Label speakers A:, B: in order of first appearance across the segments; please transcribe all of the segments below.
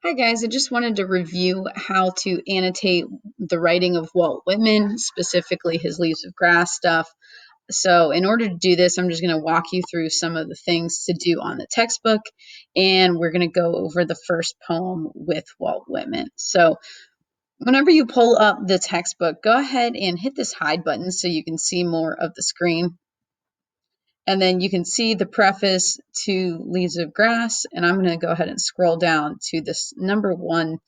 A: Hi guys, I just wanted to review how to annotate the writing of Walt Whitman, specifically his Leaves of Grass stuff. So in order to do this, I'm just going to walk you through some of the things to do on the textbook, and we're going to go over the first poem with Walt Whitman. So whenever you pull up the textbook, go ahead and hit this hide button so you can see more of the screen. And then you can see the preface to Leaves of Grass, and I'm going to go ahead and scroll down to this number 1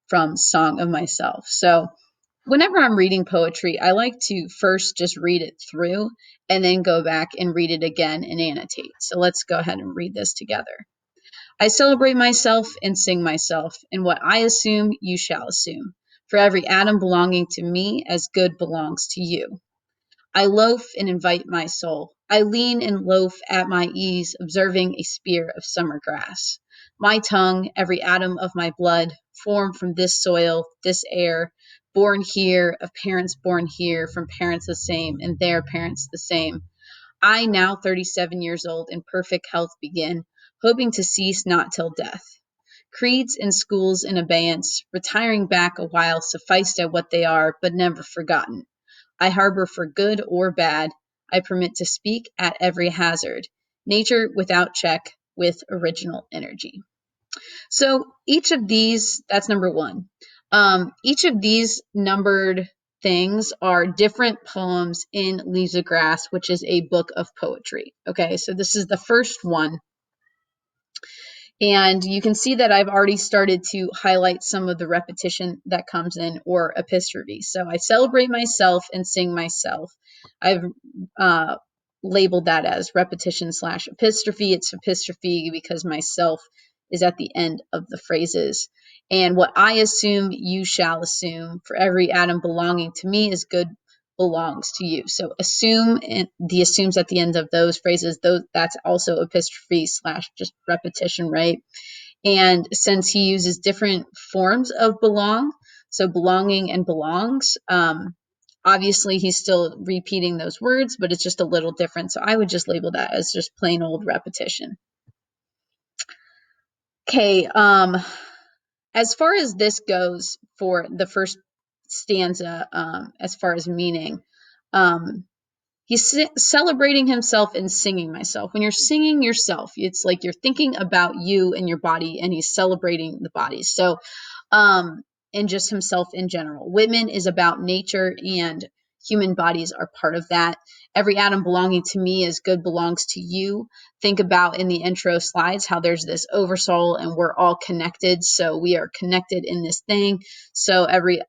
A: from Song of Myself. So whenever I'm reading poetry, I like to first just read it through and then go back and read it again and annotate. So let's go ahead and read this together. I celebrate myself and sing myself, and what I assume, you shall assume. For every atom belonging to me as good belongs to you. I loaf and invite my soul. I lean and loaf at my ease, observing a spear of summer grass. My tongue, every atom of my blood, formed from this soil, this air, born here, of parents born here, from parents the same, and their parents the same. I, now 37 years old, in perfect health begin, hoping to cease not till death. Creeds and schools in abeyance, retiring back a while, sufficed at what they are, but never forgotten. I harbor for good or bad. I permit to speak at every hazard. Nature without check with original energy. So each of these, that's number 1. Each of these numbered things are different poems in Leaves of Grass, which is a book of poetry. Okay, so this is the first one. And you can see that I've already started to highlight some of the repetition that comes in, or epistrophe. So I celebrate myself and sing myself. I've labeled that as repetition / epistrophe. It's epistrophe because myself is at the end of the phrases. And what I assume, you shall assume. For every atom belonging to me is good belongs to you. So assume, and the assumes at the end of those phrases, that's also epistrophe / just repetition, right? And since he uses different forms of belong, so belonging and belongs, obviously he's still repeating those words, but it's just a little different. So I would just label that as just plain old repetition. Okay, as far as this goes for the first stanza, as far as meaning, he's celebrating himself and singing myself. When you're singing yourself, it's like you're thinking about you and your body, and he's celebrating the body. So, and just himself in general. Whitman is about nature, and human bodies are part of that. Every atom belonging to me as good belongs to you. Think about in the intro slides how there's this oversoul and we're all connected. So we are connected in this thing. So every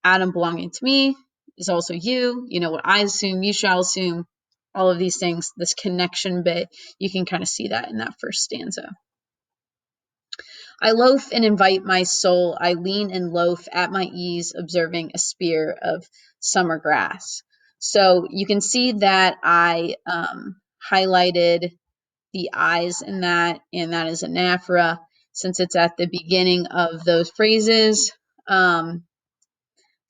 A: atom belonging to me is also you. You know what I assume, you shall assume. All of these things, this connection bit, you can kind of see that in that first stanza. I loaf and invite my soul. I lean and loaf at my ease, observing a spear of summer grass. So you can see that I highlighted the eyes in that, and that is anaphora, since it's at the beginning of those phrases.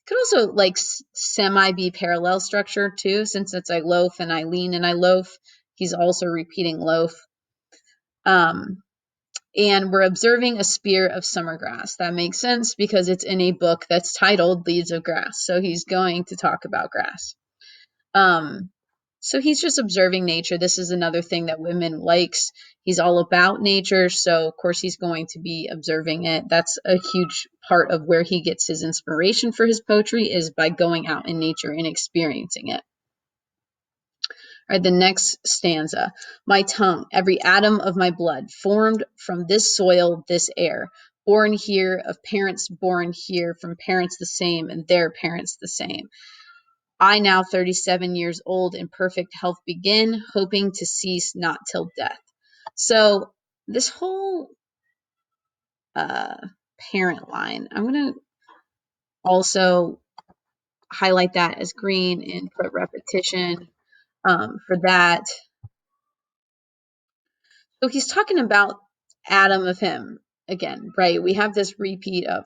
A: Could also like semi be parallel structure too, since it's I loaf and I lean and I loaf. He's also repeating loaf. And we're observing a spear of summer grass. That makes sense because it's in a book that's titled Leaves of Grass. So he's going to talk about grass. So he's just observing nature. This is another thing that Whitman likes. He's all about nature. So, of course, he's going to be observing it. That's a huge part of where he gets his inspiration for his poetry, is by going out in nature and experiencing it. All right, the next stanza. My tongue, every atom of my blood, formed from this soil, this air, born here, of parents born here, from parents the same, and their parents the same. I, now 37 years old, in perfect health begin, hoping to cease not till death. So this whole parent line, I'm going to also highlight that as green and put repetition for that. So he's talking about Adam of him again, right? We have this repeat of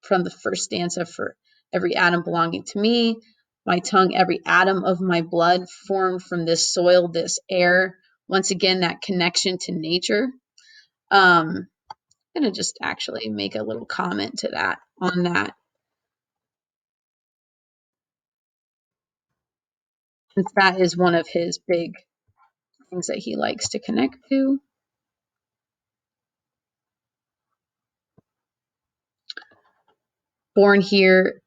A: from the first stanza, for every atom belonging to me, my tongue, every atom of my blood, formed from this soil, this air. Once again, that connection to nature. I'm going to just actually make a little comment to that on that. Since that is one of his big things that he likes to connect to. Born here,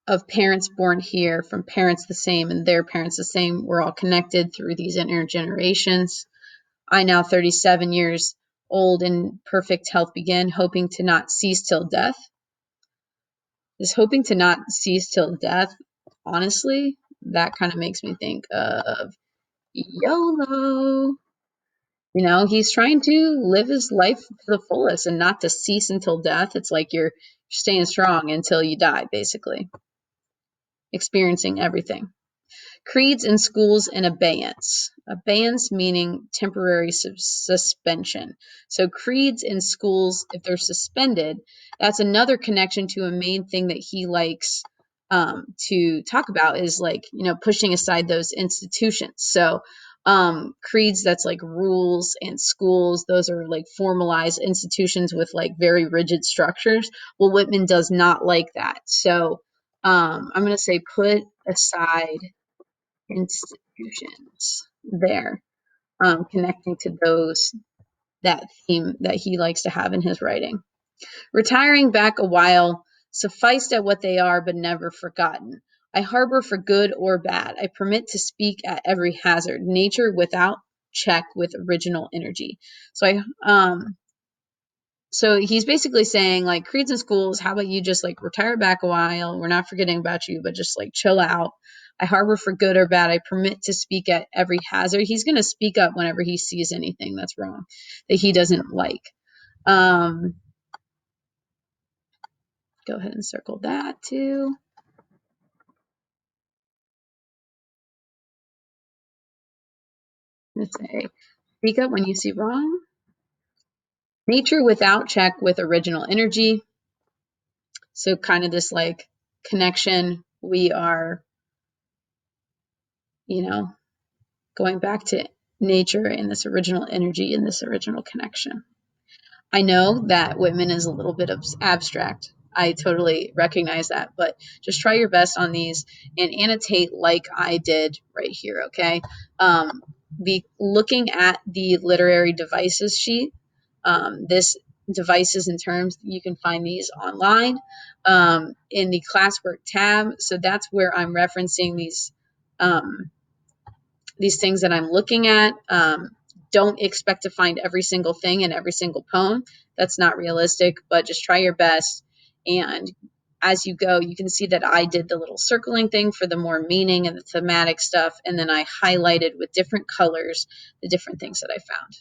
A: of parents born here, from parents the same and their parents the same. We're all connected through these intergenerations. I, now 37 years old, in perfect health, begin, hoping to not cease till death. Is hoping to not cease till death, honestly, that kind of makes me think of YOLO. You know, he's trying to live his life to the fullest and not to cease until death. It's like you're staying strong until you die, basically. Experiencing everything. Creeds in schools and abeyance. Abeyance meaning temporary suspension. So creeds in schools, if they're suspended, that's another connection to a main thing that he likes to talk about, is like, you know, pushing aside those institutions. So creeds, that's like rules, and schools, those are like formalized institutions with like very rigid structures. Well, Whitman does not like that. So I'm going to say put aside institutions there, connecting to those, that theme that he likes to have in his writing. Retiring back a while, sufficed at what they are, but never forgotten. I harbor for good or bad. I permit to speak at every hazard. Nature without check with original energy. So he's basically saying, like, creeds and schools, how about you just like retire back a while? We're not forgetting about you, but just like chill out. I harbor for good or bad. I permit to speak at every hazard. He's going to speak up whenever he sees anything that's wrong, that he doesn't like. Go ahead and circle that too. Let's say, speak up when you see wrong. Nature without check with original energy. So kind of this like connection. We are, you know, going back to nature and this original energy and this original connection. I know that Whitman is a little bit abstract. I totally recognize that, but just try your best on these and annotate like I did right here, okay? Be looking at the literary devices sheet. This devices and terms, you can find these online in the classwork tab. So that's where I'm referencing these things that I'm looking at. Don't expect to find every single thing in every single poem. That's not realistic, but just try your best. And as you go, you can see that I did the little circling thing for the more meaning and the thematic stuff. And then I highlighted with different colors the different things that I found.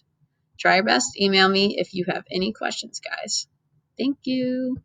A: Try your best. Email me if you have any questions, guys. Thank you.